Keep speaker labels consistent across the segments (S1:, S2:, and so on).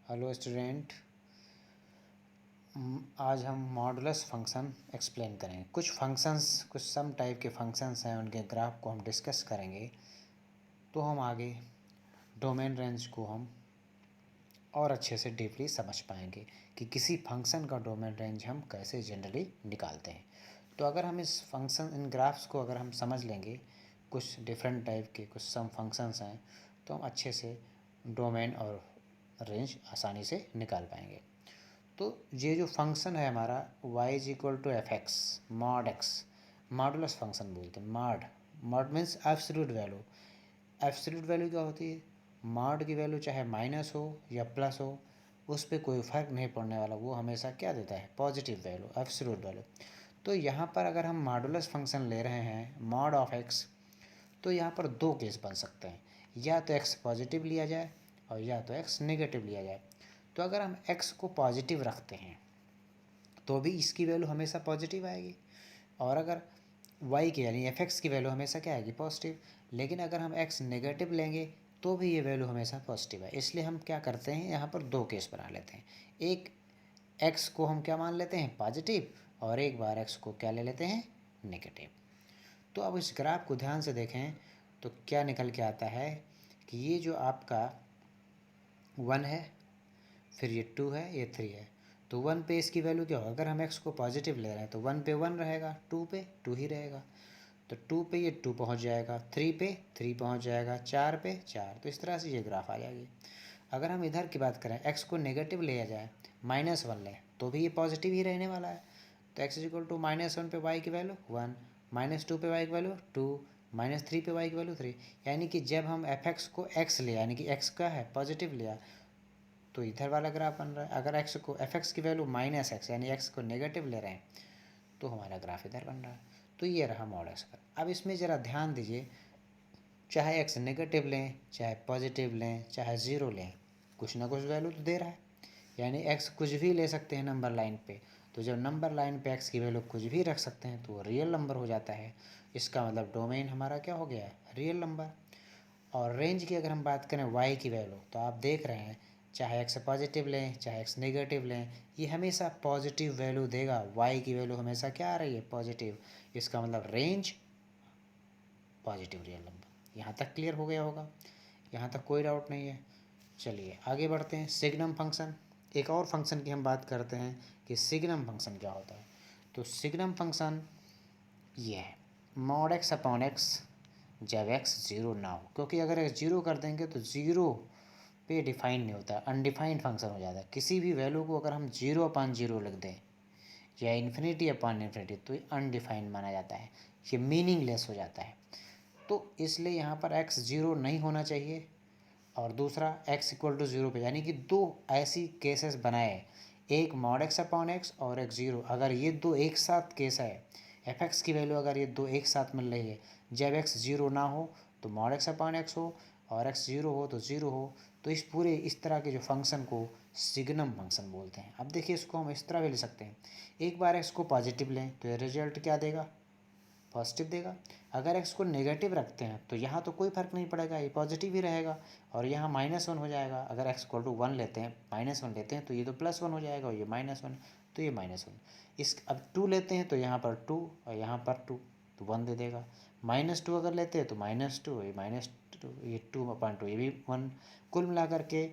S1: Hello student, आज हम modulus function explain करेंगे। कुछ फंक्शंस, कुछ सम टाइप के फंक्शंस हैं, उनके ग्राफ को हम डिस्कस करेंगे। तो हम आगे डोमेन रेंज को हम और अच्छे से डीपली समझ पाएंगे कि किसी फंक्शन का डोमेन रेंज हम कैसे जनरली निकालते हैं। तो अगर हम इस फंक्शन, इन ग्राफ्स को अगर हम समझ लेंगे, कुछ डिफरेंट टाइप के कुछ सम फंक्शंस हैं, तो हम अच्छे से डोमेन और रेंज आसानी से निकाल पाएंगे। तो ये जो फंक्शन है हमारा y is equal to f x mod x, modulus function बोलते हैं। Mod means absolute value. Absolute value क्या होती है? मॉड की वैल्यू चाहे माइनस हो या प्लस हो, उस पर कोई फ़र्क नहीं पड़ने वाला, वो हमेशा क्या देता है? Positive value, absolute value. तो यहाँ पर अगर हम मॉडुलस फंक्शन ले रहे हैं मॉड ऑफ एक्स, तो यहाँ पर दो केस बन सकते हैं, या तो एक्स पॉजिटिव लिया जाए और या तो एक्स नेगेटिव लिया जाए। तो अगर हम x को पॉजिटिव रखते हैं तो भी इसकी वैल्यू हमेशा पॉजिटिव आएगी, और अगर y की यानी एफ की वैल्यू हमेशा क्या आएगी? पॉजिटिव। लेकिन अगर हम x नेगेटिव लेंगे तो भी ये वैल्यू हमेशा पॉजिटिव है। इसलिए हम क्या करते हैं, यहाँ पर दो केस बना लेते हैं। एक x को हम क्या मान लेते हैं? पॉजिटिव, और एक बार x को क्या ले लेते हैं? नेगेटिव। तो अब इस ग्राफ को ध्यान से देखें तो क्या निकल के आता है कि ये जो आपका 1 है, फिर ये 2 है, ये 3 है। तो 1 पे इसकी वैल्यू क्या होगा? अगर हम x को पॉजिटिव ले रहे हैं तो 1 पे 1 रहेगा, 2 पे 2 ही रहेगा। तो 2 पे ये 2 पहुंच जाएगा, 3 पे 3 पहुंच जाएगा, 4 पे 4। तो इस तरह से ये ग्राफ आ जाएगी। अगर हम इधर की बात करें, x को नेगेटिव लिया जाए, -1 लें, तो भी ये पॉजिटिव ही रहने वाला है। तो x इज इक्वल टू -1 पे y की वैल्यू 1, -2 पे y की वैल्यू 2, -3 पे y की वैल्यू 3। यानी कि जब हम f को x लिया, यानी कि x का है पॉजिटिव लिया, तो इधर वाला ग्राफ बन रहा है। अगर x को f की वैल्यू -x यानी x को नेगेटिव ले रहे हैं, तो हमारा ग्राफ इधर बन रहा है। तो ये रहा मॉड एक्स का। अब इसमें ज़रा ध्यान दीजिए, चाहे x नेगेटिव लें, चाहे पॉजिटिव लें, चाहे ज़ीरो लें, कुछ ना कुछ वैल्यू तो दे रहा है। यानी x कुछ भी ले सकते हैं नंबर लाइन पे। तो जब नंबर लाइन पे x की वैल्यू कुछ भी रख सकते हैं तो वो रियल नंबर हो जाता है। इसका मतलब डोमेन हमारा क्या हो गया है? Real number. और रेंज की अगर हम बात करें y की वैल्यू, तो आप देख रहे हैं चाहे x पॉजिटिव लें चाहे x नेगेटिव लें, ये हमेशा पॉजिटिव वैल्यू देगा। y की वैल्यू हमेशा क्या आ रही है? पॉजिटिव। इसका मतलब रेंज पॉजिटिव रियल नंबर। यहाँ तक क्लियर हो गया होगा, यहाँ तक कोई डाउट नहीं है। चलिए आगे बढ़ते हैं। सिग्नम फंक्शन, एक और फंक्शन की हम बात करते हैं कि सिग्नम फंक्शन क्या होता है। तो सिग्नम फंक्शन ये है मॉड एक्स अपॉन एक्स जब x ज़ीरो ना हो, क्योंकि अगर x ज़ीरो कर देंगे तो ज़ीरो पे डिफाइन नहीं होता, अनडिफाइंड फंक्शन हो जाता है। किसी भी वैल्यू को अगर हम 0/0 लिख दें या इन्फिनिटी अपॉन इन्फिनिटी, तो ये अनडिफाइंड माना जाता है, ये मीनिंगलेस हो जाता है। तो इसलिए यहाँ पर x ज़ीरो नहीं होना चाहिए, और दूसरा x इक्वल टू ज़ीरो पे, यानी कि दो ऐसी केसेस बनाए, एक मॉड एक्स अपॉन एक्स और एक ज़ीरो। अगर ये दो एक साथ केस है, एफ एक्स की वैल्यू अगर ये दो एक साथ मिल रही है, जब x ज़ीरो ना हो तो मॉड एक्स अपॉन एक्स हो, और x ज़ीरो हो तो ज़ीरो हो, तो इस पूरे इस तरह के जो फंक्शन को सिग्नम फंक्शन बोलते हैं। अब देखिए, इसको हम इस तरह भी ले सकते हैं, एक बार x को पॉजिटिव लें तो ये रिजल्ट क्या देगा? पॉजिटिव देगा। अगर x को नेगेटिव रखते हैं तो यहाँ तो कोई फ़र्क नहीं पड़ेगा, ये पॉजिटिव ही रहेगा, और यहाँ -1 हो जाएगा। अगर x इक्वल टू 1 लेते हैं, -1 लेते हैं, तो ये तो +1 हो जाएगा, और ये -1, तो ये -1। इस अब 2 लेते हैं तो यहाँ पर 2 और यहाँ पर 2, तो 1 दे देगा। -2 अगर लेते हैं तो -2, ये -2, ये 2/2, ये भी 1। कुल मिला करके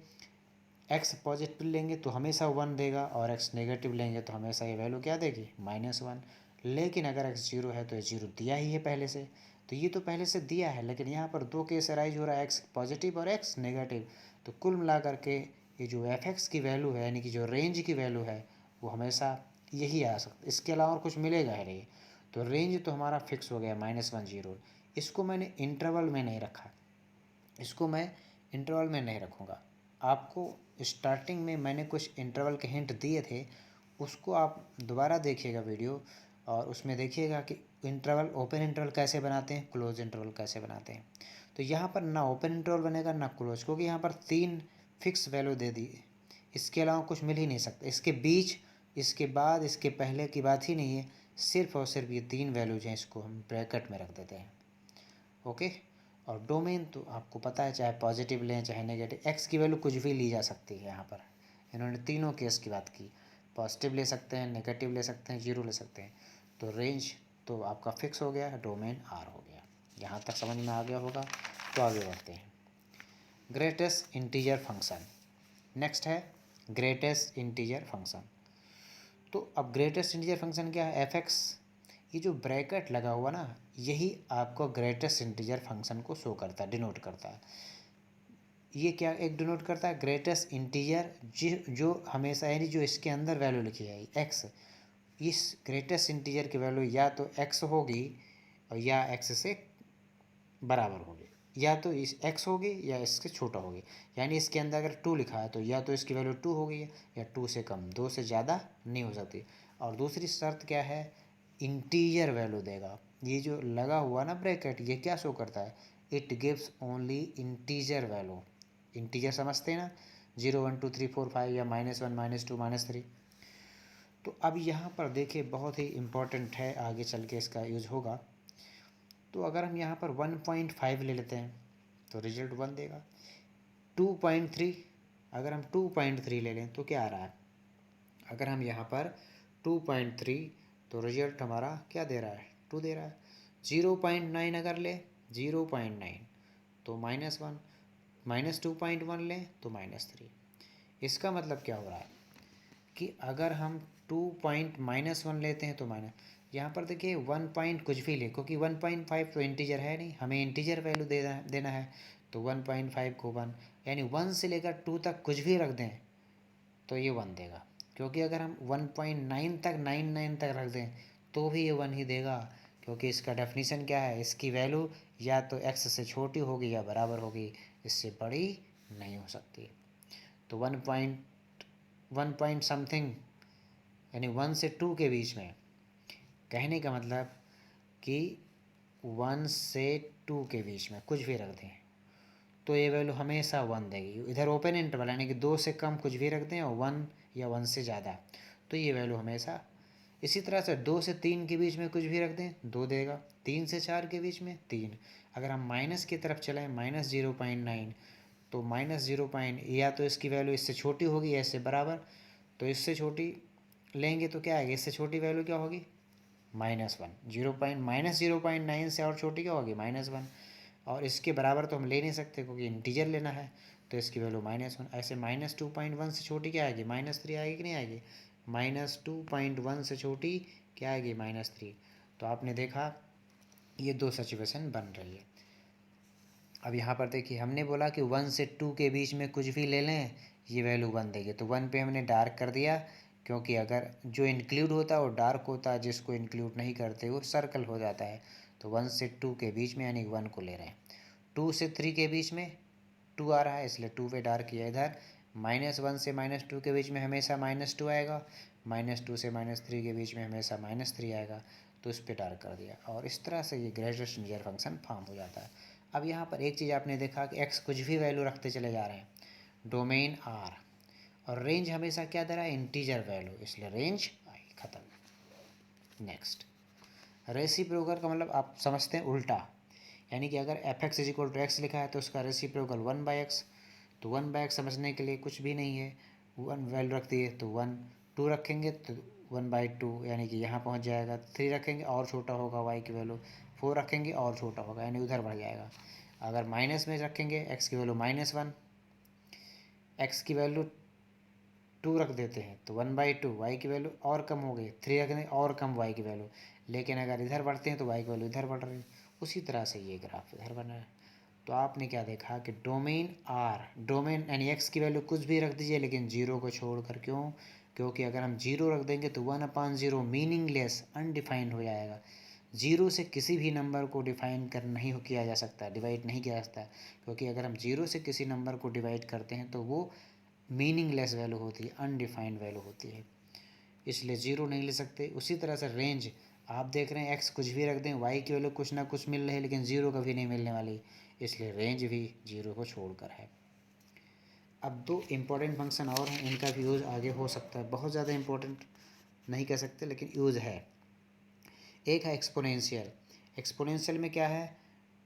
S1: x पॉजिटिव लेंगे तो हमेशा 1 देगा, और x नेगेटिव लेंगे तो हमेशा ये वैल्यू क्या देगी? -1। लेकिन अगर x ज़ीरो है तो ये ज़ीरो दिया ही है पहले से, तो ये तो पहले से दिया है, लेकिन यहाँ पर दो केस अराइज हो रहा है, x पॉजिटिव और x नेगेटिव। तो कुल मिला करके ये जो f(x) की वैल्यू है, यानी कि जो रेंज की वैल्यू है, वो हमेशा यही आ सकता, इसके अलावा और कुछ मिलेगा है नहीं। तो रेंज तो हमारा फिक्स हो गया -1 0। इसको मैंने इंटरवल में नहीं रखा, इसको मैं इंटरवल में नहीं रखूँगा। आपको स्टार्टिंग में मैंने कुछ इंटरवल के हिंट दिए थे, उसको आप दोबारा देखिएगा वीडियो, और उसमें देखिएगा कि इंटरवल, ओपन इंटरवल कैसे बनाते हैं, क्लोज इंटरवल कैसे बनाते हैं। तो यहाँ पर ना ओपन इंटरवल बनेगा ना क्लोज, क्योंकि यहाँ पर 3 फिक्स वैल्यू दे दी, इसके अलावा कुछ मिल ही नहीं सकता। इसके बीच, इसके बाद, इसके पहले की बात ही नहीं है, सिर्फ और सिर्फ ये 3 वैल्यूज हैं, इसको हम ब्रैकेट में रख देते हैं। ओके। और डोमेन तो आपको पता है, चाहे पॉजिटिव लें चाहे नेगेटिव, x की वैल्यू कुछ भी ली जा सकती है यहाँ पर, इन्होंने तीनों केस की बात की, पॉजिटिव ले सकते हैं, नेगेटिव ले सकते हैं, जीरो ले सकते हैं। तो रेंज तो आपका फिक्स हो गया, डोमेन आर हो गया। यहाँ तक समझ में आ गया होगा। तो आगे बढ़ते हैं। ग्रेटेस्ट इंटीजर फंक्शन, नेक्स्ट है ग्रेटेस्ट इंटीजर फंक्शन। तो अब ग्रेटेस्ट इंटीजर फंक्शन क्या है? एफ एक्स, ये जो ब्रैकेट लगा हुआ ना, यही आपको ग्रेटेस्ट इंटीजर फंक्शन को शो करता है, डिनोट करता है। ये क्या एक डिनोट करता है? ग्रेटेस्ट इंटीजर जो हमेशा यानी जो इसके अंदर वैल्यू लिखी जाएगी एक्स, इस ग्रेटेस्ट इंटीजर की वैल्यू या तो एक्स होगी और या एक्स से बराबर होगी, या तो इस एक्स होगी या इससे छोटा होगी। यानी इसके अंदर अगर 2 लिखा है तो या तो इसकी वैल्यू 2 होगी या 2 से कम, 2 से ज़्यादा नहीं हो सकती। और दूसरी शर्त क्या है? इंटीजर वैल्यू देगा। ये जो लगा हुआ ना ब्रैकेट, ये क्या शो करता है? It gives only integer value. Integer समझते हैं ना, 0 1 2 3 4 5 या -1 -2 -3। तो अब यहाँ पर देखिए बहुत ही इम्पोर्टेंट है, आगे चल के इसका यूज़ होगा। तो अगर हम यहाँ पर 1.5 ले लेते हैं तो रिजल्ट 1 देगा। 2.3, अगर हम 2.3 ले लें तो क्या आ रहा है? अगर हम यहाँ पर 2.3 तो रिजल्ट हमारा क्या दे रहा है? 2 दे रहा है। 0.9 अगर ले, 0.9 तो -1, -2.1 लें तो -3। इसका मतलब क्या हो रहा है कि अगर हम 2.-1 लेते हैं तो माइनस, यहाँ पर देखिए 1 पॉइंट कुछ भी ले, क्योंकि 1.5 तो इंटीजर है नहीं, हमें इंटीजर वैल्यू देना है। तो 1.5 को 1 यानी 1 से लेकर 2 तक कुछ भी रख दें तो ये 1 देगा। क्योंकि अगर हम 1.9 तक 99 तक रख दें तो भी ये 1 ही देगा, क्योंकि इसका डेफिनेशन क्या है? इसकी वैल्यू या तो x से छोटी होगी या बराबर होगी, इससे बड़ी नहीं हो सकती। तो 1 पॉइंट समथिंग यानी 1 से 2 के बीच में, कहने का मतलब कि 1 से 2 के बीच में कुछ भी रख दें तो ये वैल्यू हमेशा 1 देगी। इधर ओपन इंटरवल यानी कि 2 से कम कुछ भी रख दें और 1 या 1 से ज़्यादा तो ये वैल्यू हमेशा। इसी तरह से 2 से 3 के बीच में कुछ भी रख दें 2 देगा, 3 से 4 के बीच में 3। अगर हम माइनस की तरफ चलें -0.9 तो -0 या तो इसकी वैल्यू इससे छोटी होगी या इससे बराबर। तो इससे छोटी लेंगे तो क्या आएगी? इससे छोटी वैल्यू क्या होगी? -1। 0.9 से और छोटी क्या होगी? -1। और इसके बराबर तो हम ले नहीं सकते क्योंकि इंटीजर लेना है, तो इसकी वैल्यू -1। ऐसे -2.1 से छोटी क्या आएगी? -3 आएगी कि नहीं आएगी? -2.1 से छोटी क्या आएगी? -3। तो आपने देखा ये दो सिचुएशन बन रही है। अब यहाँ पर देखिए हमने बोला कि 1 से 2 के बीच में कुछ भी ले लें ये वैल्यू 1 देगी, तो 1 पे हमने डार्क कर दिया, क्योंकि अगर जो इंक्लूड होता है वो डार्क होता है, जिसको इंक्लूड नहीं करते वो सर्कल हो जाता है। तो 1 से 2 के बीच में यानी 1 को ले रहे हैं। 2 से 3 के बीच में 2 आ रहा है इसलिए 2 पे डार्क किया। इधर -1 से -2 के बीच में हमेशा -2 आएगा, -2 से -3 के बीच में हमेशा -3 आएगा, तो इस पर डार्क कर दिया। और इस तरह से ये ग्रेटेस्ट इंटीजर फंक्शन फॉर्म हो जाता है। अब यहाँ पर एक चीज़ आपने देखा कि x कुछ भी वैल्यू रखते चले जा रहे हैं, डोमेन r, और रेंज हमेशा क्या दे रहा है? इंटीजर वैल्यू, इसलिए रेंज आई, खत्म। नेक्स्ट, रेसिप्रोकल का मतलब आप समझते हैं उल्टा, यानी कि अगर f(x = x) लिखा है तो उसका रेसिप्रोकल 1/x। तो 1/x समझने के लिए कुछ भी नहीं है, 1 वैल्यू रखती है तो 1, 2 रखेंगे तो 1/2 यानी कि यहाँ पहुँच जाएगा। 3 रखेंगे और छोटा होगा y की वैल्यू, 4 रखेंगे और छोटा होगा यानी उधर बढ़ जाएगा। अगर माइनस में रखेंगे x की वैल्यू -1, x की वैल्यू 2 रख देते हैं तो 1/2, y की वैल्यू और कम हो गई, 3 रख दें और कम y की वैल्यू। लेकिन अगर इधर बढ़ते हैं तो y की वैल्यू इधर बढ़ रही है। उसी तरह से ये ग्राफ इधर बना है। तो आपने क्या देखा कि डोमेन r, डोमेन यानी x की वैल्यू कुछ भी रख दीजिए लेकिन 0 को छोड़कर। क्यों? क्योंकि अगर हम 0 रख देंगे तो 1/0 मीनिंगलेस, अनडिफाइंड हो जाएगा। 0 से किसी भी नंबर को डिफाइन कर नहीं किया जा सकता, डिवाइड नहीं किया जा सकता, क्योंकि अगर हम 0 से किसी नंबर को डिवाइड करते हैं तो वो मीनिंगलेस वैल्यू होती है, अनडिफाइंड वैल्यू होती है, इसलिए 0 नहीं ले सकते। उसी तरह से रेंज आप देख रहे हैं x कुछ भी रख दें y की वैल्यू कुछ ना कुछ मिल रही है लेकिन 0 कभी नहीं मिलने वाली, इसलिए रेंज भी 0 को छोड़कर है। अब दो इम्पोर्टेंट फंक्शन और हैं, इनका भी यूज़ आगे हो सकता है, बहुत ज़्यादा इम्पोर्टेंट नहीं कह सकते लेकिन यूज़ है। एक है एक्सपोनेंशियल। एक्सपोनेंशियल में क्या है?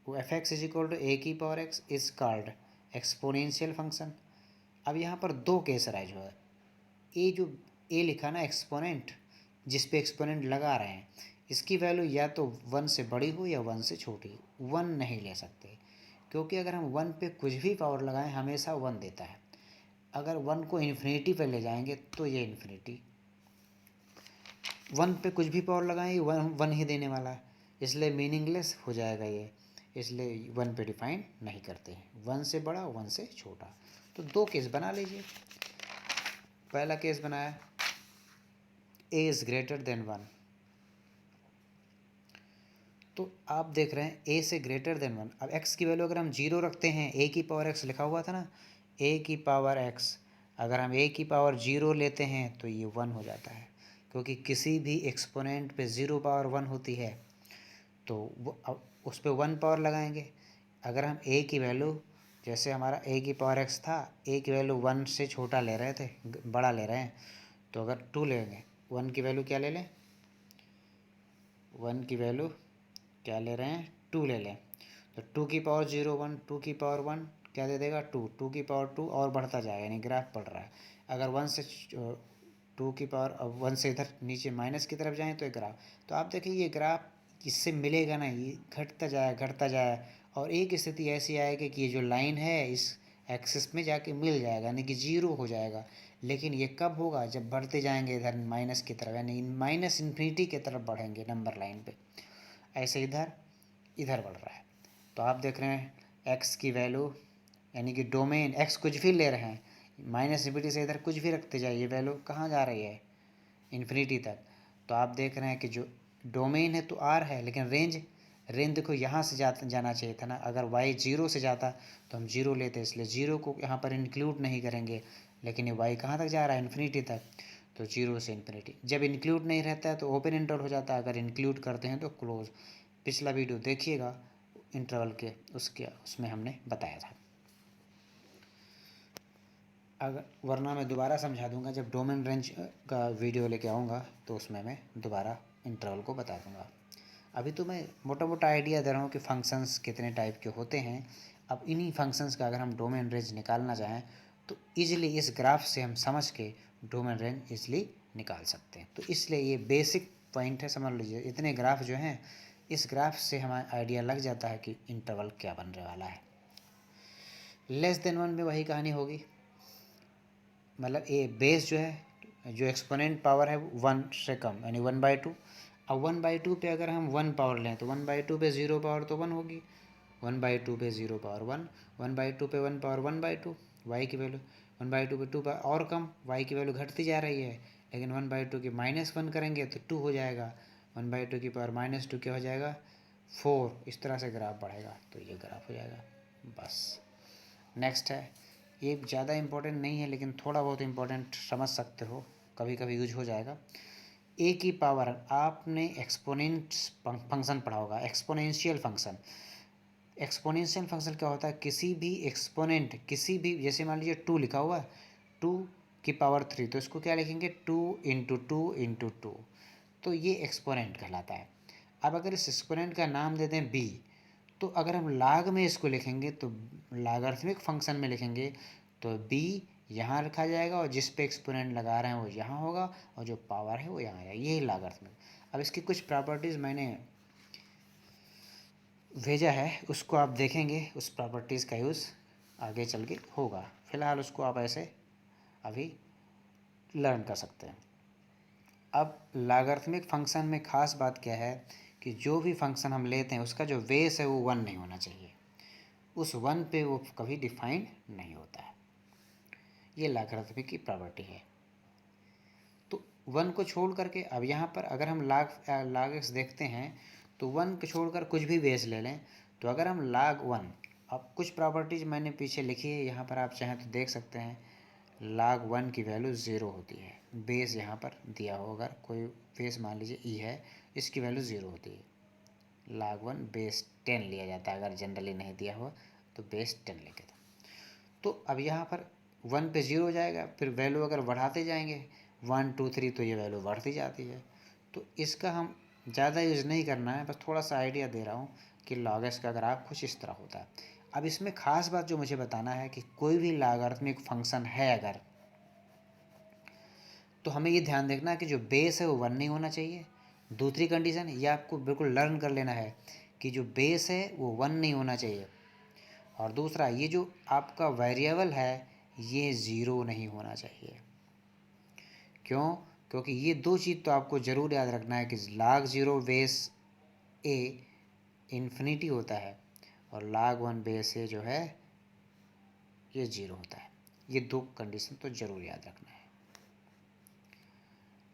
S1: वो f(x = a⁴x) is called exponential function. अब यहाँ पर दो केस राइज हुआ है। ए जो ए लिखा ना एक्सपोनेंट, जिस पे एक्सपोनेंट लगा रहे हैं, इसकी वैल्यू या तो 1 से बड़ी हो या 1 से छोटी, 1 नहीं ले सकते, क्योंकि अगर हम 1 पे कुछ भी पावर लगाएं हमेशा 1 देता है। अगर 1 को इन्फिनिटी पे ले जाएंगे तो ये इन्फिनिटी, 1 पे कुछ भी पावर लगाएं ये 1 ही देने वाला है, इसलिए मीनिंगलेस हो जाएगा ये, इसलिए 1 पे डिफाइन नहीं करते हैं। 1 से बड़ा 1 से छोटा। तो 2 केस बना लीजिए। पहला केस बनाया a इज़ ग्रेटर देन 1, तो आप देख रहे हैं a से ग्रेटर देन 1। अब x की वैल्यू अगर हम 0 रखते हैं, a की पावर x लिखा हुआ था ना, a की पावर x, अगर हम a की पावर 0 लेते हैं तो ये 1 हो जाता है, क्योंकि किसी भी एक्सपोनेंट पे 0 पावर 1 होती है, तो वो अब उस पर 1 पावर लगाएंगे। अगर हम a की वैल्यू, जैसे हमारा a की पावर x था, a की वैल्यू 1 से छोटा ले रहे थे, बड़ा ले रहे हैं, तो अगर 2 लेंगे, 1 की वैल्यू क्या ले लें, 1 की वैल्यू क्या ले रहे हैं, 2 ले लें, तो 2 की पावर 0 1, 2 की पावर 1 क्या दे देगा 2, 2 की पावर 2 और बढ़ता जाएगा, यानी ग्राफ बढ़ रहा है। अगर 1 से 2 की पावर, अब 1 से इधर नीचे माइनस की तरफ जाएँ तो एक ग्राफ, तो आप देखिए ये ग्राफ इससे मिलेगा ना, ये घटता जाए और एक स्थिति ऐसी आएगी कि ये जो लाइन है इस एक्सिस में जाके मिल जाएगा, यानी कि 0 हो जाएगा। लेकिन ये कब होगा, जब बढ़ते जाएंगे इधर माइनस की तरफ, यानी माइनस इन्फिनिटी की तरफ बढ़ेंगे नंबर लाइन पे। ऐसे इधर इधर बढ़ रहा है, तो आप देख रहे हैं x की वैल्यू, यानी कि डोमेन x कुछ भी ले रहे हैं, माइनस इन्फिनिटी से इधर कुछ भी रखते जाइए, वैल्यू कहाँ जा रही है, इन्फिनिटी तक। तो आप देख रहे हैं कि जो डोमेन है तो r है, लेकिन रेंज देखो यहाँ से जाना चाहिए था ना, अगर y 0 से जाता तो हम 0 लेते, इसलिए 0 को यहाँ पर इंक्लूड नहीं करेंगे, लेकिन ये y कहाँ तक जा रहा है, इन्फिनिटी तक, तो 0 से इन्फिनिटी। जब इंक्लूड नहीं रहता है तो ओपन इंटरवल हो जाता है, अगर इंक्लूड करते हैं तो क्लोज। पिछला वीडियो देखिएगा इंटरवल के, उसमें हमने बताया था। अगर वरना मैं दोबारा समझा दूंगा, जब डोमेन रेंज का वीडियो लेके आऊँगा तो उसमें मैं दोबारा इंटरवल को बता दूंगा। अभी तो मैं मोटा मोटा आइडिया दे रहा हूँ कि फंक्शंस कितने टाइप के होते हैं। अब इन्हीं फंक्शंस का अगर हम डोमेन रेंज निकालना चाहें तो ईजिली इस ग्राफ से हम समझ के डोमेन रेंज ईजिली निकाल सकते हैं। तो इसलिए ये बेसिक पॉइंट है, समझ लीजिए। इतने ग्राफ जो हैं, इस ग्राफ से हमें आइडिया लग जाता है कि इंटरवल क्या बनने वाला है। लेस देन 1 में वही कहानी होगी, मतलब ए बेस जो है, जो एक्सपोनेंट पावर है 1 से कम, यानी 1/2। अब 1/2 पे अगर हम 1 पावर लें तो 1/2 पे 0 पावर तो 1 होगी, 1/2 पे 0 पावर 1, 1/2 पे 1 पावर 1/2, वाई की वैल्यू 1/2 पे 2 पावर और कम, वाई की वैल्यू घटती जा रही है, लेकिन 1/2 की -1 करेंगे तो 2 हो जाएगा, 1/2 की पावर -2 क्या हो जाएगा 4। इस तरह से ग्राफ बढ़ेगा, तो ये ग्राफ हो जाएगा। बस नेक्स्ट है, ये ज़्यादा इम्पोर्टेंट नहीं है, लेकिन थोड़ा बहुत इम्पोर्टेंट समझ सकते हो, कभी कभी यूज हो जाएगा। ए की पावर, आपने एक्सपोनेंट फंक्शन पढ़ा होगा, एक्सपोनेंशियल फंक्शन। एक्सपोनेंशियल फंक्शन क्या होता है, किसी भी एक्सपोनेंट, किसी भी, जैसे मान लीजिए 2 लिखा हुआ है, 2 की पावर 3, तो इसको क्या लिखेंगे 2 इंटू 2 इंटू 2, तो ये एक्सपोनेंट कहलाता है। अब अगर इस एक्सपोनेंट का नाम दे दें b, तो अगर हम लाग में इसको लिखेंगे तो लागार्थमिक फंक्शन में लिखेंगे तो b यहाँ रखा जाएगा और जिस पे एक्सपोनेंट लगा रहे हैं वो यहाँ होगा और जो पावर है वो यहाँ आएगा, यही लागार्थमिक। अब इसकी कुछ प्रॉपर्टीज़ मैंने भेजा है, उसको आप देखेंगे, उस प्रॉपर्टीज़ का यूज़ आगे चल के होगा, फ़िलहाल उसको आप ऐसे अभी लर्न कर सकते हैं। अब लॉगरिथमिक फंक्शन में ख़ास बात क्या है कि जो भी फंक्शन हम लेते हैं उसका जो बेस है वो 1 नहीं होना चाहिए, उस 1 पे वो कभी डिफाइन नहीं होता है, ये लॉगरिथमिक की प्रॉपर्टी है। तो 1 को छोड़ करके, अब यहाँ पर अगर हम log x देखते हैं तो 1 को छोड़कर कुछ भी बेस ले लें, तो अगर हम log 1, अब कुछ प्रॉपर्टीज़ मैंने पीछे लिखी है, यहाँ पर आप चाहें तो देख सकते हैं। log 1 की वैल्यू 0 होती है, बेस यहाँ पर दिया हो, अगर कोई बेस मान लीजिए e है, इसकी वैल्यू 0 होती है। log 1 बेस 10 लिया जाता है, अगर जनरली नहीं दिया हुआ तो बेस 10 लिखे था। तो अब यहाँ पर 1 पे 0 हो जाएगा, फिर वैल्यू अगर बढ़ाते जाएंगे 1 2 3 तो ये वैल्यू बढ़ती जाती है। तो इसका हम ज़्यादा यूज़ नहीं करना है, बस थोड़ा सा आइडिया दे रहा हूँ कि log x का ग्राफ कुछ इस तरह होता है। अब इसमें ख़ास बात जो मुझे बताना है कि कोई भी लॉगरिथमिक फंक्शन है, अगर तो हमें ये ध्यान देखना है कि जो बेस है वो 1 नहीं होना चाहिए। दूसरी कंडीशन ये आपको बिल्कुल लर्न कर लेना है कि जो बेस है वो 1 नहीं होना चाहिए। और दूसरा, ये जो आपका वेरिएबल है ये 0 नहीं होना चाहिए। क्यों? क्योंकि ये दो चीज़ तो आपको ज़रूर याद रखना है कि log 0 बेस ए इन्फिनिटी होता है और log 1 बेस ए जो है ये 0 होता है। ये दो कंडीशन तो ज़रूर याद रखना है।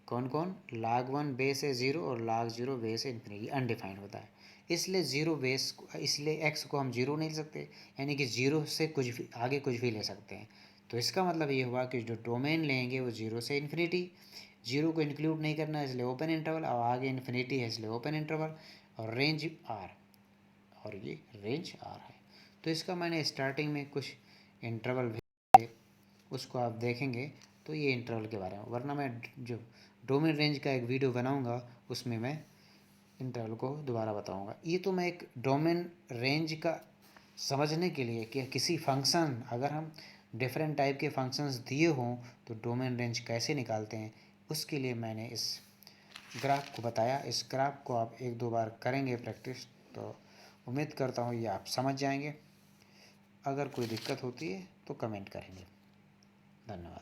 S1: कौन कौन? log 1 बेस ए 0 और log 0 बेस ए इन्फिनिटी अनडिफाइंड होता है। इसलिए 0 बेस इसलिए x को हम 0 नहीं ले सकते, यानी कि 0 से कुछ भी आगे कुछ भी ले सकते हैं। तो इसका मतलब ये हुआ कि जो डोमेन लेंगे वो 0 से इन्फिनिटी, 0 को इंक्लूड नहीं करना है इसलिए ओपन इंटरवल, और आगे इन्फिनिटी है इसलिए ओपन इंटरवल, और रेंज r, और ये रेंज r है। तो इसका मैंने स्टार्टिंग में कुछ इंटरवल भी, उसको आप देखेंगे तो ये इंटरवल के बारे में, वरना मैं जो डोमेन रेंज का एक वीडियो बनाऊंगा उसमें मैं इंटरवल को दोबारा बताऊंगा। ये तो मैं एक डोमेन रेंज का समझने के लिए कि किसी फंक्शन, अगर हम डिफरेंट टाइप के फंक्शंस दिए हों तो डोमेन रेंज कैसे निकालते हैं, उसके लिए मैंने इस ग्राफ को बताया। इस ग्राफ को आप एक दो बार करेंगे प्रैक्टिस तो उम्मीद करता हूँ ये आप समझ जाएंगे। अगर कोई दिक्कत होती है तो कमेंट करेंगे। धन्यवाद।